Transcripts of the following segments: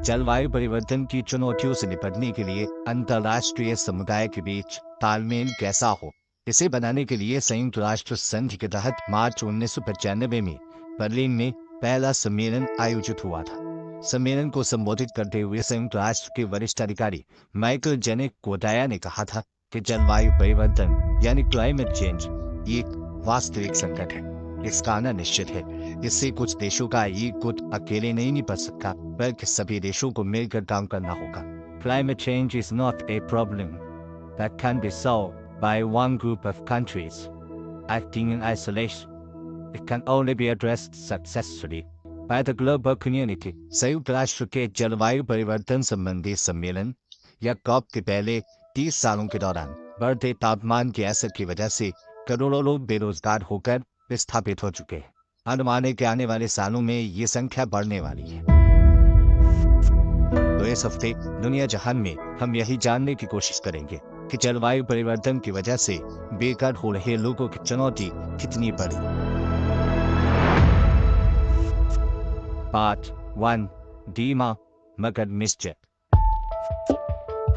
जलवायु परिवर्तन की चुनौतियों से निपटने के लिए अंतर्राष्ट्रीय समुदाय के बीच तालमेल कैसा हो, इसे बनाने के लिए संयुक्त राष्ट्र संधि के तहत मार्च 1995 में बर्लिन में पहला सम्मेलन आयोजित हुआ था। सम्मेलन को संबोधित करते हुए संयुक्त राष्ट्र के वरिष्ठ अधिकारी माइकल जेनेक कोडाया ने कहा था कि जलवायु परिवर्तन यानी क्लाइमेट चेंज एक वास्तविक संकट है। इसका आना निश्चित है। इससे कुछ देशों का एक गुट अकेले नहीं निपट सकता, बल्कि सभी देशों को मिलकर काम करना होगा। Climate change is not a problem that can be solved by one group of countries acting in isolation. It can only be addressed successfully by the global community. संयुक्त राष्ट्र के जलवायु परिवर्तन संबंधी सम्मेलन या कॉप के पहले 30 सालों के दौरान बढ़ते तापमान के असर की वजह से करोड़ों लोग बेरोजगार होकर विस्थापित हो चुके हैं। अनुमान है कि आने वाले सालों में ये संख्या बढ़ने वाली है। तो इस हफ्ते दुनिया जहान में हम यही जानने की कोशिश करेंगे कि जलवायु परिवर्तन की वजह से बेघर हो रहे लोगों की चुनौती कितनी बड़ी। पार्ट 1 डीमा मगर मिस्चर।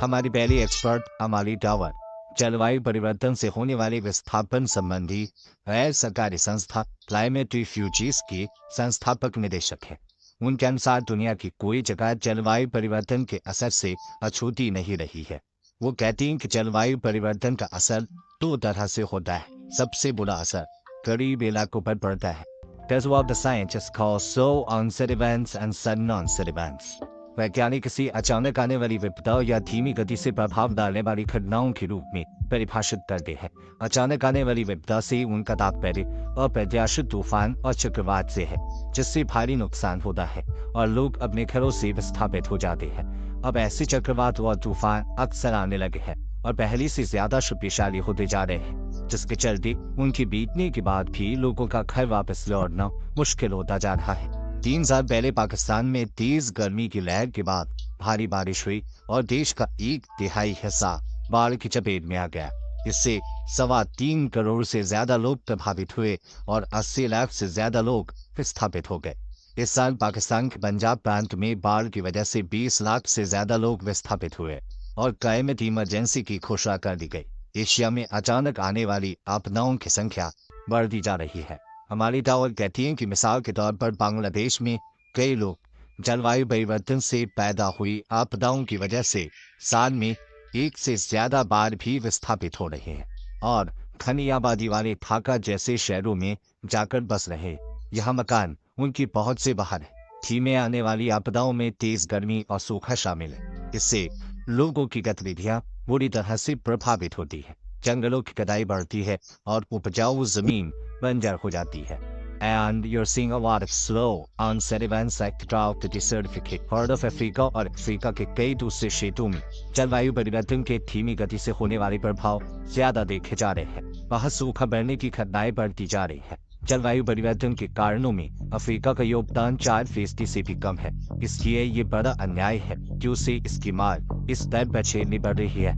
हमारी पहली एक्सपर्ट अमाली टावर जलवायु परिवर्तन से होने वाले विस्थापन संबंधी गैर सरकारी संस्था क्लाइमेट रिफ्यूजीज की संस्थापक निदेशक है। उनके अनुसार दुनिया की कोई जगह जलवायु परिवर्तन के असर से अछूती नहीं रही है। वो कहती हैं कि जलवायु परिवर्तन का असर दो तरह से होता है। सबसे बुरा असर गरीब इलाकों पर पड़ता है। That's what the scientists call slow onset events and sudden onset events. वैज्ञानिक किसी अचानक आने वाली विपदा या धीमी गति से प्रभाव डालने वाली घटनाओं के रूप में परिभाषित करते हैं। अचानक आने वाली विपदा से उनका तात्पर्य अप्रत्याशित तूफान और चक्रवात से है, जिससे भारी नुकसान होता है और लोग अपने घरों से विस्थापित हो जाते हैं। अब ऐसे चक्रवात और तूफान अक्सर आने लगे हैं और पहले से ज्यादा शक्तिशाली होते जा रहे हैं, जिसके चलते उनके बीतने के बाद भी लोगों का घर वापस लौटना मुश्किल होता जा रहा है। 3 साल पहले पाकिस्तान में तेज गर्मी की लहर के बाद भारी बारिश हुई और देश का 1/3 हिस्सा बाढ़ की चपेट में आ गया। इससे 3.25 करोड़ से ज्यादा लोग प्रभावित हुए और 80 लाख से ज्यादा लोग विस्थापित हो गए। इस साल पाकिस्तान के पंजाब प्रांत में बाढ़ की वजह से 20 लाख से ज्यादा लोग विस्थापित हुए और क्लाइमेट इमरजेंसी की घोषणा कर दी गई। एशिया में अचानक आने वाली आपदाओं की संख्या बढ़ती जा रही है। हमारी टावर कहती है कि मिसाल के तौर पर बांग्लादेश में कई लोग जलवायु परिवर्तन से पैदा हुई आपदाओं की वजह से साल में 1 से ज्यादा बार भी विस्थापित हो रहे हैं और घनी आबादी वाले ढाका जैसे शहरों में जाकर बस रहे। यह मकान उनकी पहुंच से बाहर है। धीमे आने वाली आपदाओं में तेज गर्मी और सूखा शामिल है। इससे लोगों की गतिविधियां बुरी तरह से प्रभावित होती है। जंगलों की कटाई बढ़ती है और उपजाऊ जमीन बंजर हो जाती है। And you're seeing a lot of slow onset events like drought, the desertification, Horn of Africa और अफ्रीका के कई दूसरे क्षेत्रों में जलवायु परिवर्तन के धीमी गति से होने वाले प्रभाव ज्यादा देखे जा रहे हैं। वहाँ सूखा बढ़ने की घटनाएं बढ़ती जा रही है। जलवायु परिवर्तन के कारणों में अफ्रीका का योगदान 4% से भी कम है। इसलिए ये बड़ा अन्याय है कि उसे इसकी मार इस दर पर झेलनी पड़ रही है।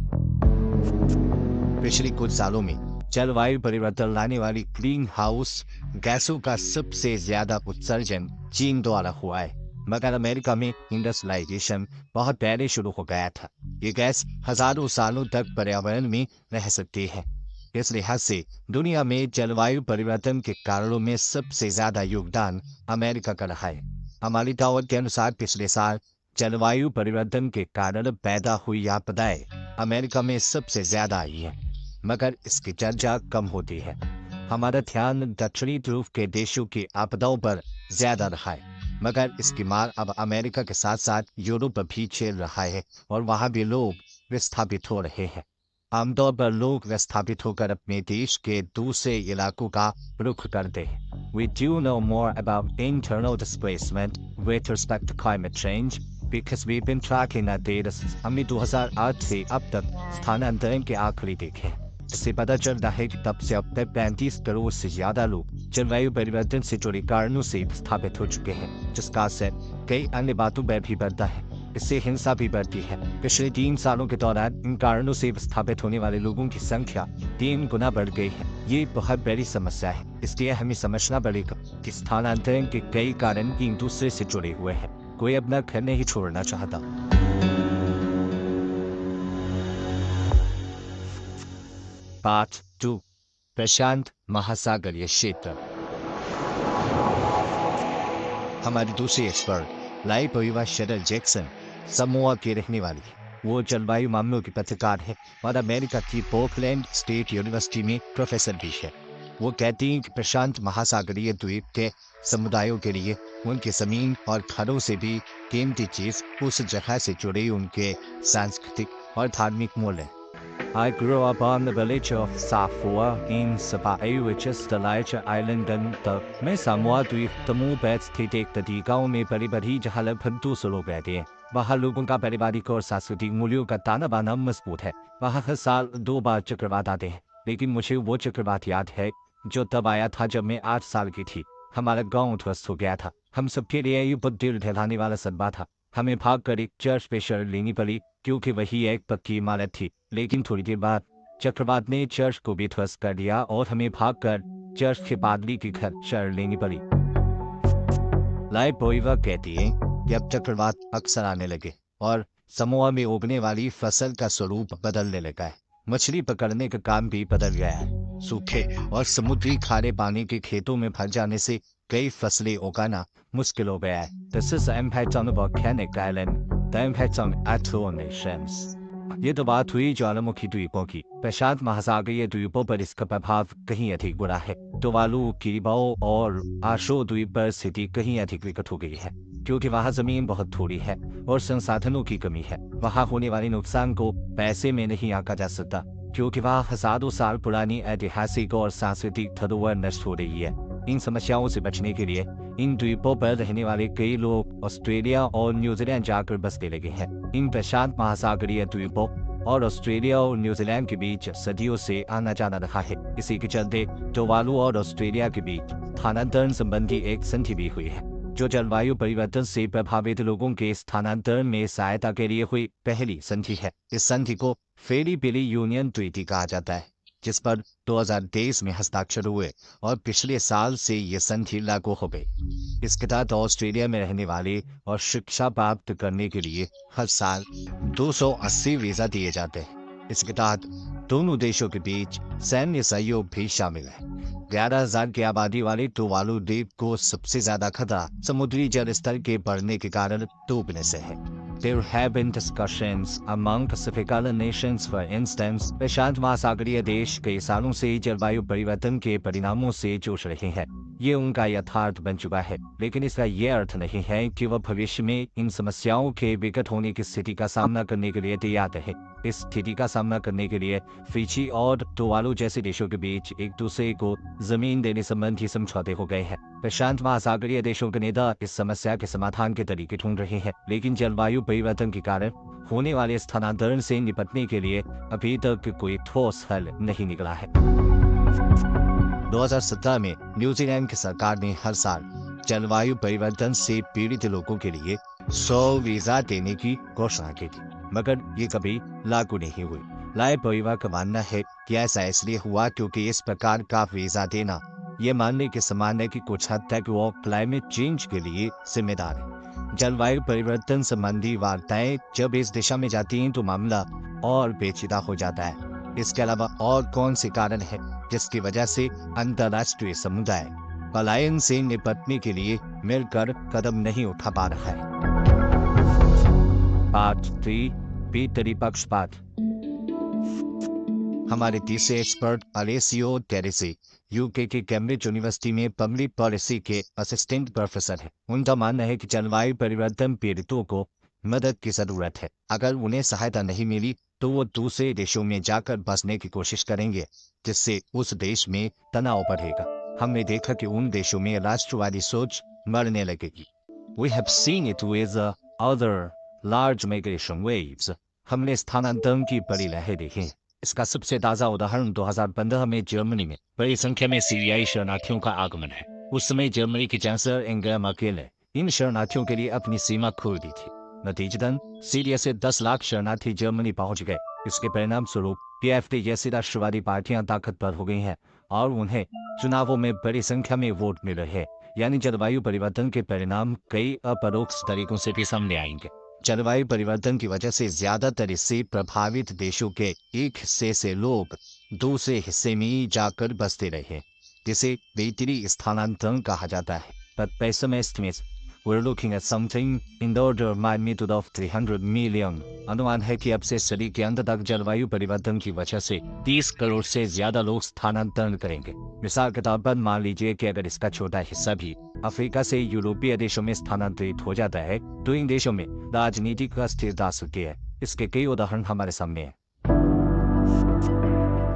पिछले कुछ सालों में जलवायु परिवर्तन लाने वाली ग्रीन हाउस गैसों का सबसे ज्यादा उत्सर्जन चीन द्वारा हुआ है, मगर अमेरिका में इंडस्ट्रियलाइजेशन बहुत पहले शुरू हो गया था। ये गैस हजारों सालों तक पर्यावरण में रह सकती है। इस लिहाज से दुनिया में जलवायु परिवर्तन के कारणों में सबसे ज्यादा योगदान अमेरिका का रहा है। हमारी टावर के अनुसार पिछले साल जलवायु परिवर्तन के कारण पैदा हुई आपदाएं अमेरिका में सबसे ज्यादा आई है, मगर इसकी चर्चा कम होती है। हमारा ध्यान दक्षिणी ध्रुव के देशों की आपदाओं पर ज्यादा रहा है, मगर इसकी मार अब अमेरिका के साथ साथ यूरोप भी झेल रहा है और वहां भी लोग विस्थापित हो रहे हैं। आमतौर पर लोग विस्थापित होकर अपने देश के दूसरे इलाकों का रुख करते हैं। We do know more about internal displacement with respect to climate change because we've been tracking that data since हमने 2008 से अब तक स्थानांतरण के आंकड़े देखे। इससे पता चलता है कि तब से अब तक 35 करोड़ से ज्यादा लोग जलवायु परिवर्तन से जुड़े कारणों से विस्थापित हो चुके हैं, जिसका असर कई अन्य बातों पर भी पड़ता है। इससे हिंसा भी बढ़ती है। पिछले 3 सालों के दौरान इन कारणों से विस्थापित होने वाले लोगों की संख्या 3 गुना बढ़ गई है। ये बहुत बड़ी समस्या है, इसलिए हमें समझना पड़ेगा कि स्थानांतरण के कई कारण एक दूसरे से जुड़े हुए हैं। कोई अपना घर नहीं छोड़ना चाहता। पार्ट 2, प्रशांत महासागरीय क्षेत्र। हमारी दूसरी एक्सपर्ट लाइपोइवा शेरल जैक्सन समोआ की रहने वाली है। वो जलवायु मामलों की पत्रकार है और अमेरिका की पोर्टलैंड स्टेट यूनिवर्सिटी में प्रोफेसर भी है। वो कहती हैं कि प्रशांत महासागरीय द्वीप के समुदायों के लिए उनकी जमीन और घरों से भी कीमती चीज उस जगह से जुड़े उनके सांस्कृतिक और धार्मिक मूल्य हैं। I grew up on the village of Safoa in Sapai, which is the larger island in the मैं सामोआ द्वीप तमू पर स्थित एक तटीय गांव में बड़ी बड़ी जहां लगभग 200 लोग रहते हैं। वहाँ लोगों का पारिवारिक और सांस्कृतिक मूल्यों का ताना बाना मजबूत है। वहाँ हर साल 2 बार चक्रवात आते हैं, लेकिन मुझे वो चक्रवात याद है जो तब आया था जब मैं 8 साल की थी। हमारा गाँव ध्वस्त हो गया था। हम सबके लिए ये बहुत दिल दहलाने वाला सदमा था। हमें भाग कर एक चर्च पे शरण लेनी पड़ी क्योंकि वही एक पक्की इमारत थी। लेकिन थोड़ी देर बाद चक्रवात ने चर्च को भी ध्वस्त कर दिया और हमें भागकर चर्च के पादरी के घर शरण लेनी पड़ी। लाइपोइवा कहती है कि अब चक्रवात अक्सर आने लगे और समोआ में उगने वाली फसल का स्वरूप बदलने लगा है। मछली पकड़ने का काम भी बदल गया है। सूखे और समुद्री खारे पानी के खेतों में भर जाने से कई फसलें उगाना मुश्किल हो गया है। This is the impact on the volcanic island, the impact on atoll nations. ये तो बात हुई ज्वालामुखी द्वीपों की। प्रशांत महासागरीय द्वीपों पर इसका प्रभाव कहीं अधिक बुरा है। टुवालू, किरिबाओ और आशो द्वीप पर स्थिति कहीं अधिक विकट हो गई है क्योंकि वहाँ जमीन बहुत थोड़ी है और संसाधनों की कमी है। वहाँ होने वाले नुकसान को पैसे में नहीं आंका जा सकता क्योंकि वहाँ हजारों साल पुरानी ऐतिहासिक और सांस्कृतिक धरोहर नष्ट हो रही है। इन समस्याओं से बचने के लिए इन द्वीपों पर रहने वाले कई लोग ऑस्ट्रेलिया और न्यूजीलैंड जाकर बसने लगे हैं। इन प्रशांत महासागरीय द्वीपों और ऑस्ट्रेलिया और न्यूजीलैंड के बीच सदियों से आना जाना रहा है। इसी के चलते टुवालू और ऑस्ट्रेलिया के बीच स्थानांतरण संबंधी एक संधि भी हुई है जो जलवायु परिवर्तन से प्रभावित लोगों के स्थानांतरण में सहायता के लिए हुई पहली संधि है। इस संधि को फेरी पिली यूनियन ट्रीटी कहा जाता है जिस पर 2023 में हस्ताक्षर हुए और पिछले साल से ये संधि लागू हो गई। इसके तहत ऑस्ट्रेलिया में रहने वाले और शिक्षा प्राप्त करने के लिए हर साल 280 वीजा दिए जाते हैं। इसके तहत दोनों देशों के बीच सैन्य सहयोग भी शामिल है। 11,000 की आबादी वाले टुवालू द्वीप को सबसे ज्यादा खतरा समुद्री जल स्तर के बढ़ने के कारण डूबने से है। There have been discussions among Pacific Island nations, for instance, प्रशांत महासागरीय देश कई सालों से जलवायु परिवर्तन के परिणामों से जूझ रहे हैं। ये उनका यथार्थ बन चुका है, लेकिन इसका ये अर्थ नहीं है कि वह भविष्य में इन समस्याओं के विकट होने की स्थिति का सामना करने के लिए तैयार रहे। इस स्थिति का सामना करने के लिए फिजी और टुवालू जैसे देशों के बीच एक दूसरे को जमीन देने संबंधी समझौते हो गए हैं। प्रशांत महासागरीय देशों के नेता इस समस्या के समाधान के तरीके ढूंढ रहे हैं, लेकिन जलवायु परिवर्तन के कारण होने वाले स्थानांतरण से निपटने के लिए अभी तक कोई ठोस हल नहीं निकला है। 2017 में न्यूजीलैंड की सरकार ने हर साल जलवायु परिवर्तन से पीड़ित लोगों के लिए 100 वीजा देने की घोषणा की थी, मगर ये कभी लागू नहीं हुई। लाइपोइवा का मानना है कि ऐसा इसलिए हुआ क्योंकि इस प्रकार का वीजा देना ये मानने के समान है कि कुछ हद तक वो क्लाइमेट चेंज के लिए जिम्मेदार है। जलवायु परिवर्तन संबंधी वार्ताएं जब इस दिशा में जाती हैं तो मामला और पेचीदा हो जाता है। इसके अलावा और कौन से कारण है जिसकी वजह से अंतर्राष्ट्रीय समुदाय पलायन से निपटने के लिए मिलकर कदम नहीं उठा पा रहा है। पार्ट 3, भीतरी पक्षपात। हमारे तीसरे एक्सपर्ट अलेसियो टेरेसी यूके के कैम्ब्रिज यूनिवर्सिटी में पब्लिक पॉलिसी के असिस्टेंट प्रोफेसर हैं। उनका मानना है कि जलवायु परिवर्तन पीड़ितों को मदद की जरूरत है। अगर उन्हें सहायता नहीं मिली तो वो दूसरे देशों में जाकर बसने की कोशिश करेंगे, जिससे उस देश में तनाव बढ़ेगा। हमने देखा कि उन देशों में राष्ट्रवादी सोच मरने लगेगी। We have seen it with other large migration waves. हमने स्थानांतरण की बड़ी लहर देखी। इसका सबसे ताजा उदाहरण 2015 में जर्मनी में बड़ी संख्या में सीरियाई शरणार्थियों का आगमन है। उस समय जर्मनी की चांसलर एंगेला मर्केल ने इन शरणार्थियों के लिए अपनी सीमा खोल दी थी। नतीजतन सीरिया से 10 लाख शरणार्थी जर्मनी पहुंच गए। इसके परिणाम स्वरूप पीएफडी जैसी राष्ट्रवादी पार्टियां ताकतवर हो गई हैं और उन्हें चुनावों में बड़ी संख्या में वोट मिल रहे हैं। यानी जलवायु परिवर्तन के परिणाम कई अपरोक्ष तरीकों से भी सामने आएंगे। जलवायु परिवर्तन की वजह से ज्यादातर इससे प्रभावित देशों के एक हिस्से से लोग दूसरे हिस्से में जाकर बसते रहे, जिसे बेहतरी स्थानांतरण कहा जाता है। But by some estimates, we're looking at something in the order of magnitude of 300 million. अनुमान है कि अब से सदी के अंत तक जलवायु परिवर्तन की वजह से 30 करोड़ से ज्यादा लोग स्थानांतरण करेंगे। मिसाल के तौर पर मान लीजिए कि अगर इसका छोटा हिस्सा भी अफ्रीका से यूरोपीय देशों में स्थानांतरित हो जाता है, तो इन देशों में राजनीतिक अस्थिरता आ सकती है। इसके कई उदाहरण हमारे सामने हैं।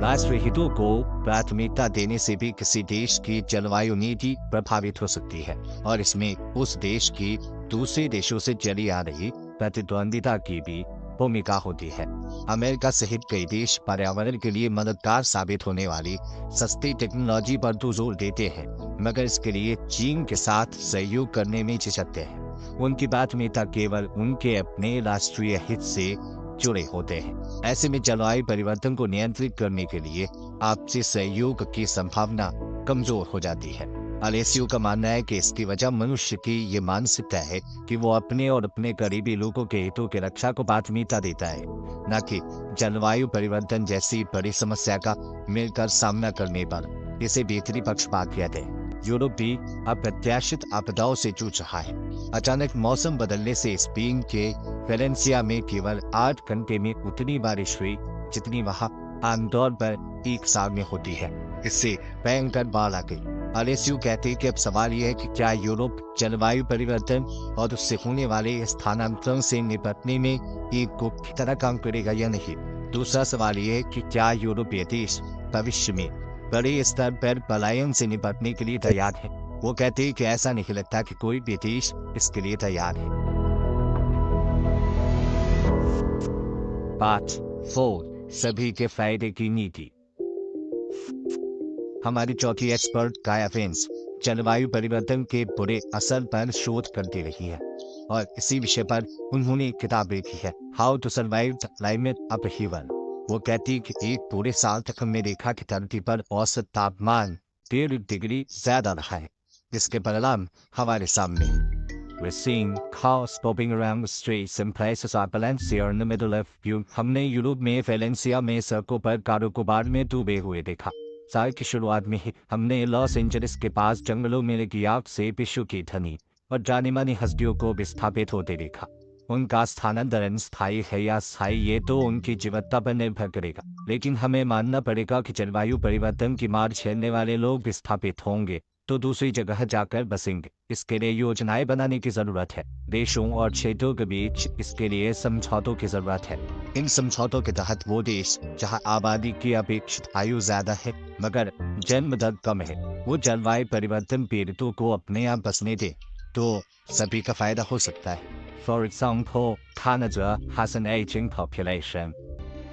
राष्ट्रीय हितों को प्राथमिकता देने से भी किसी देश की जलवायु नीति प्रभावित हो सकती है, और इसमें उस देश की दूसरे देशों से चली आ रही प्रतिद्वंदिता की भी भूमिका होती है। अमेरिका सहित कई देश पर्यावरण के लिए मददगार साबित होने वाली सस्ती टेक्नोलॉजी पर तो जोर देते हैं, मगर इसके लिए चीन के साथ सहयोग करने में झिझकते हैं। उनकी प्राथमिकता केवल उनके अपने राष्ट्रीय हित से जुड़े होते हैं। ऐसे में जलवायु परिवर्तन को नियंत्रित करने के लिए आपसी सहयोग की संभावना कमजोर हो जाती है। अलेसियो का मानना है कि इसकी वजह मनुष्य की ये मानसिकता है कि वो अपने और अपने करीबी लोगों के हितों की रक्षा को प्राथमिकता देता है, न कि जलवायु परिवर्तन जैसी बड़ी समस्या का मिलकर सामना करने पर इसे बेहतरी पक्षपात कहते हैं। यूरोप भी अप्रत्याशित आपदाओं से जूझ रहा है। अचानक मौसम बदलने से स्पेन के वेलेंसिया में केवल 8 घंटे में उतनी बारिश हुई जितनी वहां आमतौर पर एक साल में होती है। इससे भयंकर बाढ़ आ गई। अलेसियो कहते हैं कि अब सवाल यह है कि क्या यूरोप जलवायु परिवर्तन और उससे होने वाले स्थानांतरण से निपटने में एक गुट की तरह काम करेगा या नहीं। दूसरा सवाल यह है कि क्या यूरोपीय देश भविष्य में बड़े स्तर पर पलायन से निपटने के लिए तैयार है। वो कहते हैं कि ऐसा नहीं लगता कि कोई भी देश इसके लिए तैयार है। पार्ट 4, सभी के फायदे की नीति। हमारी चौथी एक्सपर्ट काया फेंस जलवायु परिवर्तन के बुरे असर पर शोध करती रही है, और इसी विषय पर उन्होंने एक किताब लिखी है, how to survive climate upheaval. वो कहती कि एक पूरे साल तक हमने देखा कि धरती पर औसत तापमान 1.5 डिग्री ज्यादा रहा है, जिसके परिणाम हमारे सामने हैं। We're seeing cars popping around the streets in places like Valencia in the middle of Europe. हमने यूरोप में वेलेंसिया में सड़कों पर कारों को बाढ़ में डूबे हुए देखा। साल की शुरुआत में ही हमने लॉस एंजलिस के पास जंगलों में लगी आग से विश्व की धनी और जानी मानी हस्तियों को विस्थापित होते देखा। उनका स्थानांतरण स्थायी है या स्थायी, ये तो उनकी जीवटता पर निर्भर करेगा, लेकिन हमें मानना पड़ेगा कि जलवायु परिवर्तन की मार झेलने वाले लोग विस्थापित होंगे तो दूसरी जगह जाकर बसेंगे। इसके लिए योजनाएं बनाने की जरूरत है। देशों और क्षेत्रों के बीच इसके लिए समझौतों की जरूरत है। इन समझौतों के तहत वो देश जहां आबादी की अपेक्षित आयु ज्यादा है मगर जन्म दर कम है, वो जलवायु परिवर्तन पीड़ितों को अपने यहाँ बसने दे तो सभी का फायदा हो सकता है। For example, Canada has an aging population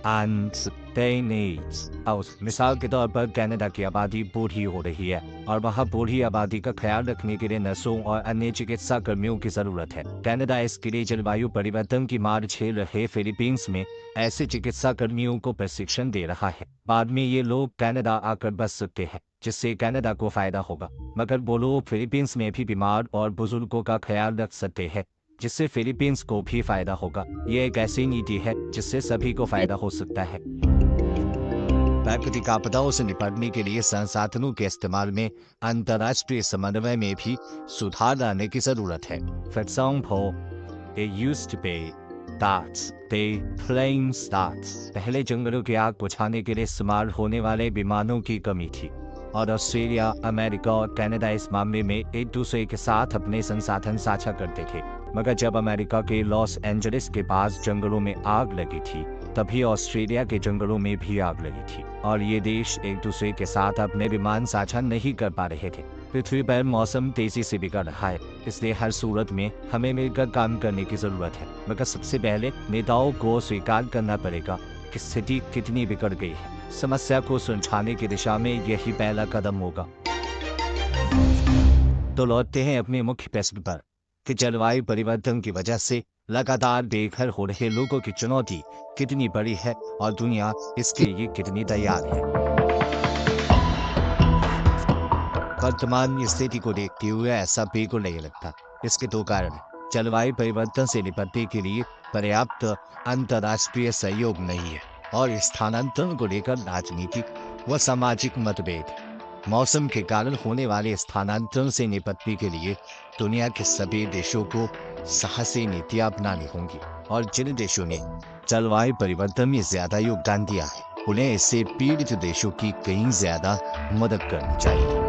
and they need house. मिसाल के तौर पर कनाडा की आबादी बूढ़ी हो रही है और वहाँ बूढ़ी आबादी का ख्याल रखने के लिए नर्सों और अन्य चिकित्सा कर्मियों की जरूरत है। कनाडा इसके लिए जलवायु परिवर्तन की मार झेल रहे फिलीपींस में ऐसे चिकित्सा कर्मियों को प्रशिक्षण दे रहा है। बाद में ये लोग कनाडा आकर बस सकते हैं, जिससे कनाडा को फायदा होगा, मगर वो लोग फिलीपींस में भी बीमार और बुजुर्गों का ख्याल रख सकते हैं, जिससे फिलीपींस को भी फायदा होगा। ये एक ऐसी नीति है जिससे सभी को फायदा हो सकता है। प्राकृतिक आपदाओं से निपटने के लिए संसाधनों के इस्तेमाल में अंतर्राष्ट्रीय समन्वय में भी सुधार लाने की जरूरत है। For example, it used to be that the planes that पहले जंगलों की आग बुझाने के लिए इस्तेमाल होने वाले विमानों की कमी थी, और ऑस्ट्रेलिया, अमेरिका और कनाडा इस मामले में एक दूसरे के साथ अपने संसाधन साझा करते थे। मगर जब अमेरिका के लॉस एंजलिस के पास जंगलों में आग लगी थी, तभी ऑस्ट्रेलिया के जंगलों में भी आग लगी थी, और ये देश एक दूसरे के साथ अपने विमान साझा नहीं कर पा रहे थे। पृथ्वी पर मौसम तेजी से बिगड़ रहा है, इसलिए हर सूरत में हमें मिलकर काम करने की जरूरत है। मगर सबसे पहले नेताओं को स्वीकार करना पड़ेगा कि स्थिति कितनी बिगड़ गई है। समस्या को सुलझाने की दिशा में यही पहला कदम होगा। तो लौटते हैं अपने मुख्य प्रश्न पर कि जलवायु परिवर्तन की वजह से लगातार बेघर हो रहे लोगों की चुनौती कितनी बड़ी है और दुनिया इसके लिए कितनी तैयार है। वर्तमान स्थिति को देखते हुए ऐसा बिल्कुल नहीं लगता। इसके दो कारण हैं। जलवायु परिवर्तन से निपटने के लिए पर्याप्त अंतर्राष्ट्रीय सहयोग नहीं है और स्थानांतरण को लेकर राजनीतिक व सामाजिक मतभेद है। मौसम के कारण होने वाले स्थानांतरण से निपटने के लिए दुनिया के सभी देशों को साहसी नीतियां अपनानी होंगी और जिन देशों ने जलवायु परिवर्तन में ज्यादा योगदान दिया है उन्हें इससे पीड़ित देशों की कहीं ज्यादा मदद करनी चाहिए।